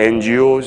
NGOs,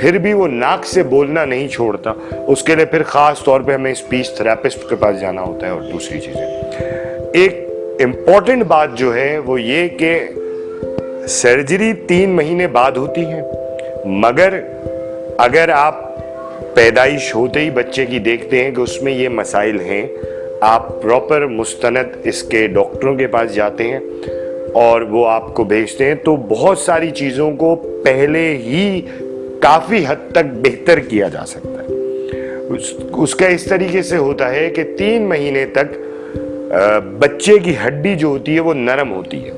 پھر بھی وہ ناک سے بولنا نہیں چھوڑتا. اس کے لیے پھر خاص طور پہ ہمیں اسپیچ تھراپسٹ کے پاس جانا ہوتا ہے اور دوسری چیزیں. ایک امپورٹنٹ بات جو ہے وہ یہ کہ سرجری 3 مہینے بعد ہوتی ہے، مگر اگر آپ پیدائش ہوتے ہی بچے کی دیکھتے ہیں کہ اس میں یہ مسائل ہیں، آپ پراپر مستند اس کے ڈاکٹروں کے پاس جاتے ہیں اور وہ آپ کو بھیجتے ہیں، تو بہت ساری چیزوں کو پہلے ہی کافی حد تک بہتر کیا جا سکتا ہے. اس کا اس طریقے سے ہوتا ہے کہ 3 مہینے تک بچے کی ہڈی جو ہوتی ہے وہ نرم ہوتی ہے.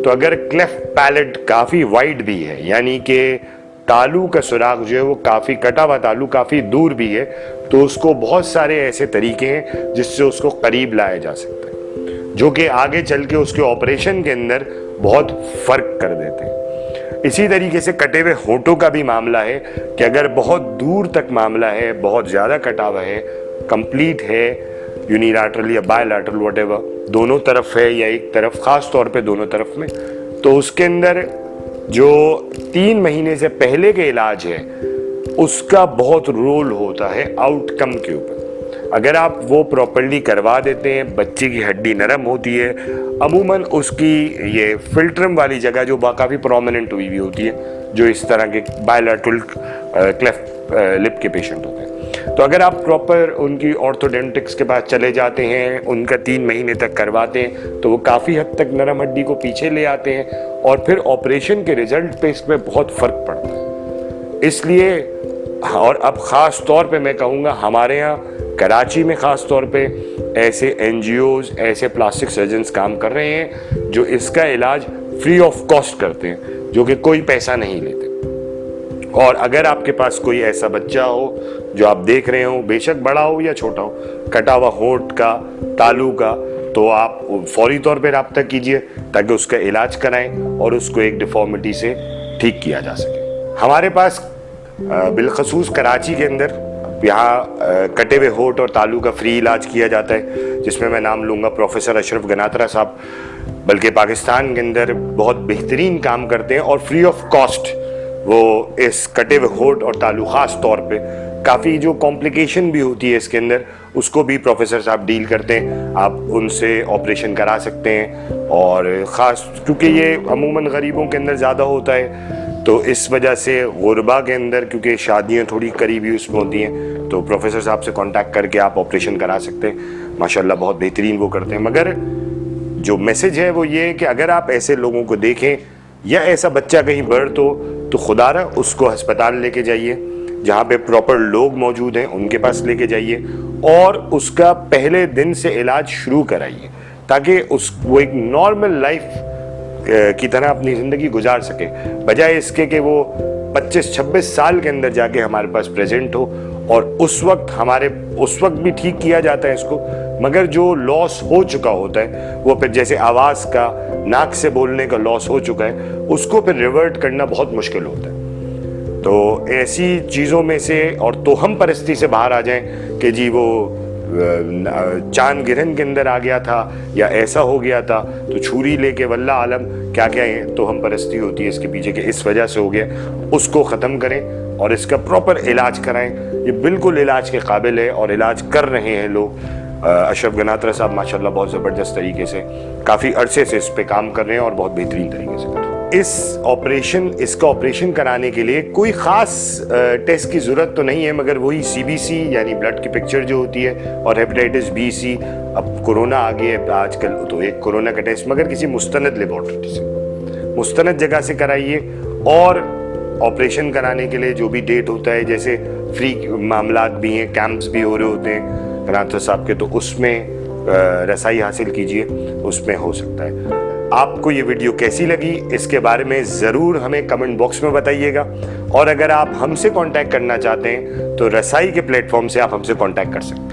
تو اگر کلیفٹ پیلٹ کافی وائڈ بھی ہے، یعنی کہ تالو کا سراغ جو ہے وہ کافی کٹا ہوا تالو کافی دور بھی ہے، تو اس کو بہت سارے ایسے طریقے ہیں جس سے اس کو قریب لایا جا سکتا ہے، جو کہ آگے چل کے اس کے آپریشن کے اندر بہت فرق کر دیتے ہیں. اسی طریقے سے کٹے ہوئے ہونٹوں کا بھی معاملہ ہے کہ اگر بہت دور تک معاملہ ہے، بہت زیادہ کٹا ہوا ہے، کمپلیٹ ہے، یونیلیٹرل یا بائی لیٹرل واٹ ایور، دونوں طرف ہے یا ایک طرف، خاص طور پہ دونوں طرف میں، تو اس کے اندر جو 3 مہینے سے پہلے کے علاج ہے اس کا بہت رول ہوتا ہے آؤٹ کم کے اوپر. اگر آپ وہ پراپرلی کروا دیتے ہیں، بچے کی ہڈی نرم ہوتی ہے، عموماً اس کی یہ فلٹرم والی جگہ جو کافی پرومیننٹ ہوئی ہوتی ہے، جو اس طرح کے بائیلیٹرل کلیفٹ لپ کے پیشنٹ ہوتے ہیں، تو اگر آپ پراپر ان کی آرتھوڈینٹکس کے پاس چلے جاتے ہیں، ان کا 3 مہینے تک کرواتے ہیں، تو وہ کافی حد تک نرم ہڈی کو پیچھے لے آتے ہیں اور پھر آپریشن کے ریزلٹ پہ اس میں بہت فرق پڑتا ہے. اس لیے، اور اب خاص طور پہ میں کہوں گا ہمارے ہاں کراچی میں خاص طور پہ ایسے این جی اوز، ایسے پلاسٹک سرجنز کام کر رہے ہیں جو اس کا علاج فری آف کاسٹ کرتے ہیں، جو کہ کوئی پیسہ نہیں لیتے. اور اگر آپ کے پاس کوئی ایسا بچہ ہو جو آپ دیکھ رہے ہو، بے شک بڑا ہو یا چھوٹا ہو، کٹا ہوا ہونٹ کا، تالو کا، تو آپ فوری طور پہ رابطہ کیجئے تاکہ اس کا علاج کرائیں اور اس کو ایک ڈیفارمیٹی سے ٹھیک کیا جا سکے. ہمارے پاس بالخصوص کراچی کے اندر یہاں کٹے ہوئے ہونٹ اور تالو کا فری علاج کیا جاتا ہے، جس میں نام لوں گا پروفیسر اشرف گناترا صاحب، بلکہ پاکستان کے اندر بہت بہترین کام کرتے ہیں اور فری آف کاسٹ وہ اس کٹے ہوئے ہونٹ اور تالو، خاص طور پہ کافی جو کمپلیکیشن بھی ہوتی ہے اس کے اندر، اس کو بھی پروفیسر صاحب ڈیل کرتے ہیں. آپ ان سے آپریشن کرا سکتے ہیں، اور خاص کیونکہ یہ عموماً غریبوں کے اندر زیادہ ہوتا ہے، تو اس وجہ سے غربا کے اندر کیونکہ شادیاں تھوڑی قریبی اس میں ہوتی ہیں، تو پروفیسر صاحب سے کانٹیکٹ کر کے آپ آپریشن کرا سکتے ہیں. ماشاءاللہ بہت بہترین وہ کرتے ہیں. مگر جو میسج ہے وہ یہ ہے کہ اگر آپ ایسے لوگوں کو دیکھیں یا ایسا بچہ کہیں برتھ ہو، تو خدا رہا اس کو ہسپتال لے کے جائیے، جہاں پہ پراپر لوگ موجود ہیں ان کے پاس لے کے جائیے، اور اس کا پہلے دن سے علاج شروع کرائیے تاکہ وہ ایک نارمل لائف کی طرح اپنی زندگی گزار سکے، بجائے اس کے کہ وہ 25-26 سال کے اندر جا کے ہمارے پاس پریزنٹ ہو اور اس وقت بھی ٹھیک کیا جاتا ہے اس کو، مگر جو لاس ہو چکا ہوتا ہے وہ پھر جیسے آواز کا، ناک سے بولنے کا لاس ہو چکا ہے، اس کو پھر ریورٹ کرنا بہت مشکل ہوتا ہے. تو ایسی چیزوں میں سے اور توہم پرستی سے باہر آ جائیں کہ جی وہ چاند گرہن کے اندر آ گیا تھا یا ایسا ہو گیا تھا، تو چھری لے کے واللہ عالم کیا کیا توہم پرستی ہوتی ہے اس کے پیچھے کہ اس وجہ سے ہو گیا، اس کو ختم کریں اور اس کا پراپر علاج کرائیں. یہ بالکل علاج کے قابل ہے اور علاج کر رہے ہیں لوگ. اشرف گناترا صاحب ماشاءاللہ بہت زبردست طریقے سے کافی عرصے سے اس پہ کام کر رہے ہیں اور بہت بہترین طریقے سے کر رہے ہیں. اس کا آپریشن کرانے کے لیے کوئی خاص ٹیسٹ کی ضرورت تو نہیں ہے، مگر وہی سی بی سی یعنی بلڈ کی پکچر جو ہوتی ہے، اور ہیپیٹائٹس بی سی. اب کورونا آ گیا ہے آج کل، تو ایک کورونا کا ٹیسٹ مگر کسی مستند لیبارٹری سے، مستند جگہ سے کرائیے. اور آپریشن کرانے کے لیے جو بھی ڈیٹ ہوتا ہے، جیسے فری معاملات بھی ہیں، کیمپس بھی ہو رہے ہوتے ہیں گناترا صاحب کے، تو اس میں رسائی حاصل کیجئے، اس میں ہو سکتا ہے. آپ کو یہ ویڈیو کیسی لگی اس کے بارے میں ضرور ہمیں کمنٹ باکس میں بتائیے گا، اور اگر آپ ہم سے کانٹیکٹ کرنا چاہتے ہیں تو رسائی کے پلیٹ فارم سے آپ ہم سے کانٹیکٹ کر سکتے ہیں.